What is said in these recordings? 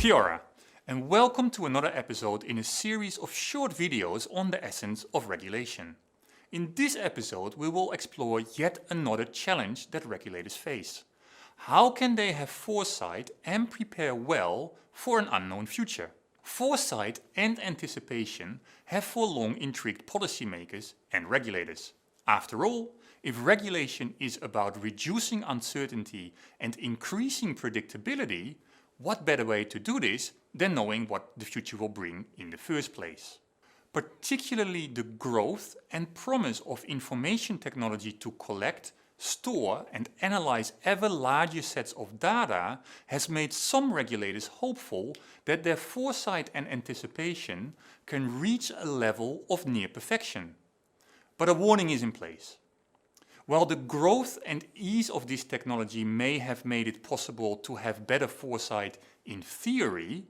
Kia ora, and welcome to another episode in a series of short videos on the essence of regulation. In this episode we will explore yet another challenge that regulators face. How can they have foresight and prepare well for an unknown future? Foresight and anticipation have for long intrigued policymakers and regulators. After all, if regulation is about reducing uncertainty and increasing predictability, what better way to do this than knowing what the future will bring in the first place? Particularly the growth and promise of information technology to collect, store and analyze ever larger sets of data has made some regulators hopeful that their foresight and anticipation can reach a level of near perfection. But a warning is in place. While the growth and ease of this technology may have made it possible to have better foresight in theory,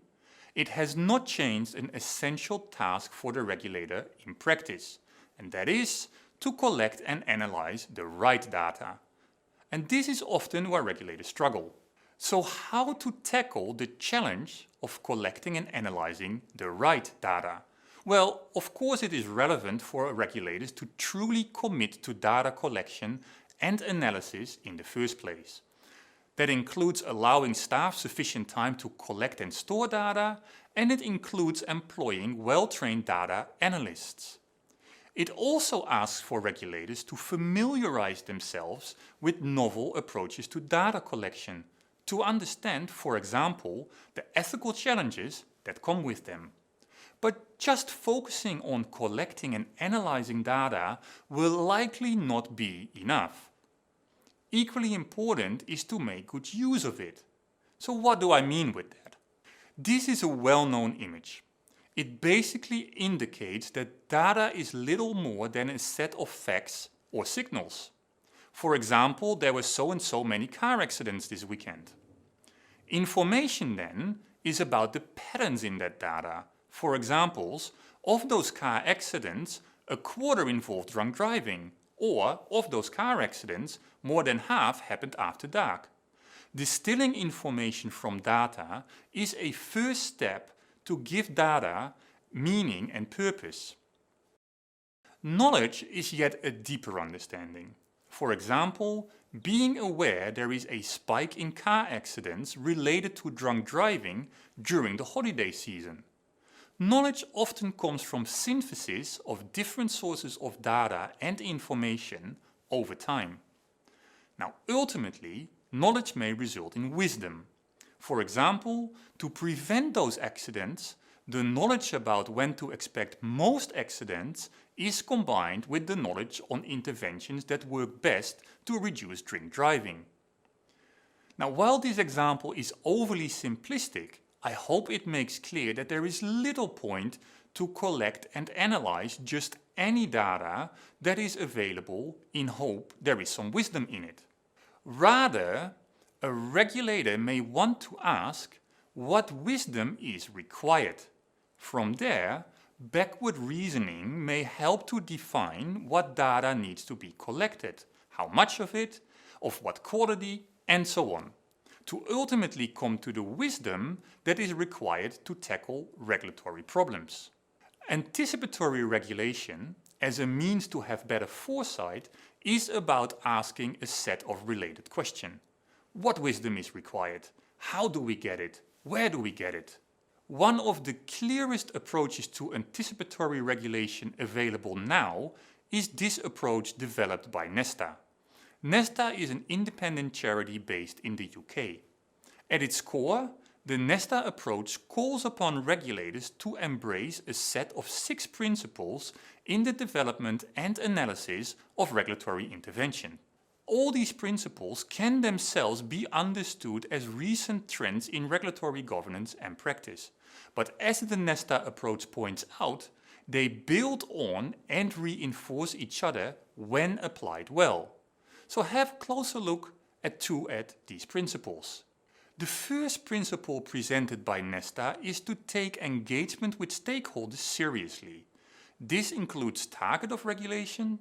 it has not changed an essential task for the regulator in practice, and that is to collect and analyze the right data. And this is often where regulators struggle. So how to tackle the challenge of collecting and analyzing the right data? Well, of course it is relevant for regulators to truly commit to data collection and analysis in the first place. That includes allowing staff sufficient time to collect and store data, and it includes employing well-trained data analysts. It also asks for regulators to familiarize themselves with novel approaches to data collection, to understand, for example, the ethical challenges that come with them. But just focusing on collecting and analyzing data will likely not be enough. Equally important is to make good use of it. So what do I mean with that? This is a well-known image. It basically indicates that data is little more than a set of facts or signals. For example, there were so and so many car accidents this weekend. Information then is about the patterns in that data. For examples, of those car accidents, a quarter involved drunk driving, or of those car accidents, more than half happened after dark. Distilling information from data is a first step to give data meaning and purpose. Knowledge is yet a deeper understanding. For example, being aware there is a spike in car accidents related to drunk driving during the holiday season. Knowledge often comes from synthesis of different sources of data and information over time. Now, ultimately, knowledge may result in wisdom. For example, to prevent those accidents, the knowledge about when to expect most accidents is combined with the knowledge on interventions that work best to reduce drink driving. Now, while this example is overly simplistic, I hope it makes clear that there is little point to collect and analyze just any data that is available in hope there is some wisdom in it. Rather, a regulator may want to ask what wisdom is required. From there, backward reasoning may help to define what data needs to be collected, how much of it, of what quality, and so on, to ultimately come to the wisdom that is required to tackle regulatory problems. Anticipatory regulation, as a means to have better foresight, is about asking a set of related questions. What wisdom is required? How do we get it? Where do we get it? One of the clearest approaches to anticipatory regulation available now is this approach developed by Nesta. Nesta is an independent charity based in the UK. At its core, the Nesta approach calls upon regulators to embrace a set of 6 principles in the development and analysis of regulatory intervention. All these principles can themselves be understood as recent trends in regulatory governance and practice. But as the Nesta approach points out, they build on and reinforce each other when applied well. So have a closer look at these principles. The first principle presented by Nesta is to take engagement with stakeholders seriously. This includes target of regulation,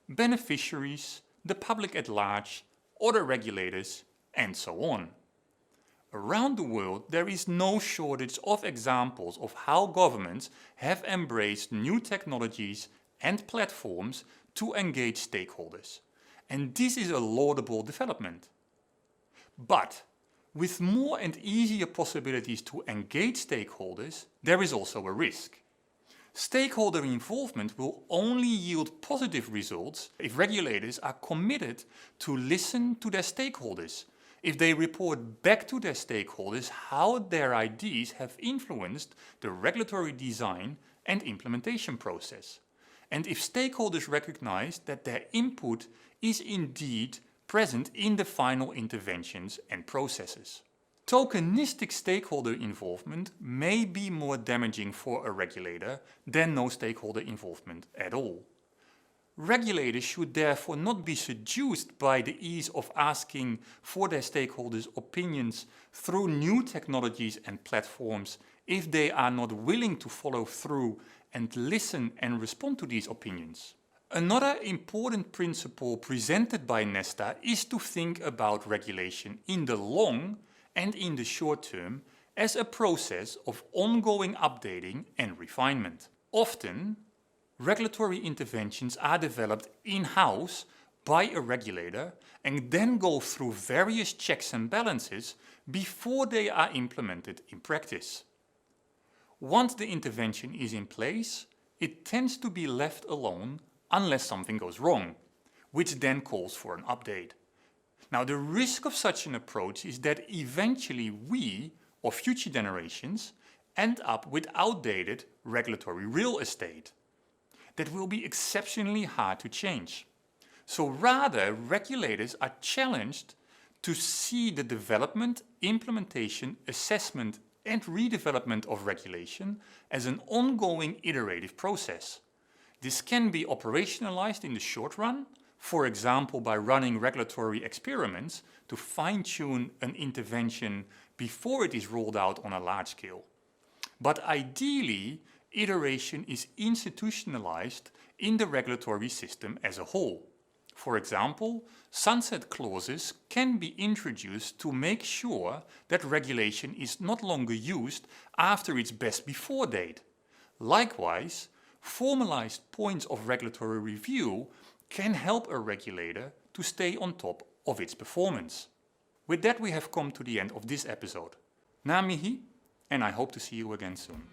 beneficiaries, the public at large, other regulators, and so on. Around the world, there is no shortage of examples of how governments have embraced new technologies and platforms to engage stakeholders. And this is a laudable development. But with more and easier possibilities to engage stakeholders, there is also a risk. Stakeholder involvement will only yield positive results if regulators are committed to listen to their stakeholders, if they report back to their stakeholders how their ideas have influenced the regulatory design and implementation process, and if stakeholders recognize that their input is indeed present in the final interventions and processes. Tokenistic stakeholder involvement may be more damaging for a regulator than no stakeholder involvement at all. Regulators should therefore not be seduced by the ease of asking for their stakeholders' opinions through new technologies and platforms if they are not willing to follow through and listen and respond to these opinions. Another important principle presented by Nesta is to think about regulation in the long and in the short term as a process of ongoing updating and refinement. Often, regulatory interventions are developed in-house by a regulator and then go through various checks and balances before they are implemented in practice. Once the intervention is in place, it tends to be left alone unless something goes wrong, which then calls for an update. Now, the risk of such an approach is that eventually we, or future generations, end up with outdated regulatory real estate that will be exceptionally hard to change. So rather, regulators are challenged to see the development, implementation, assessment and redevelopment of regulation as an ongoing iterative process. This can be operationalized in the short run, for example by running regulatory experiments to fine-tune an intervention before it is rolled out on a large scale. But ideally, iteration is institutionalized in the regulatory system as a whole. For example, sunset clauses can be introduced to make sure that regulation is not longer used after its best before date. Likewise, formalized points of regulatory review can help a regulator to stay on top of its performance. With that, we have come to the end of this episode. Namihi, and I hope to see you again soon.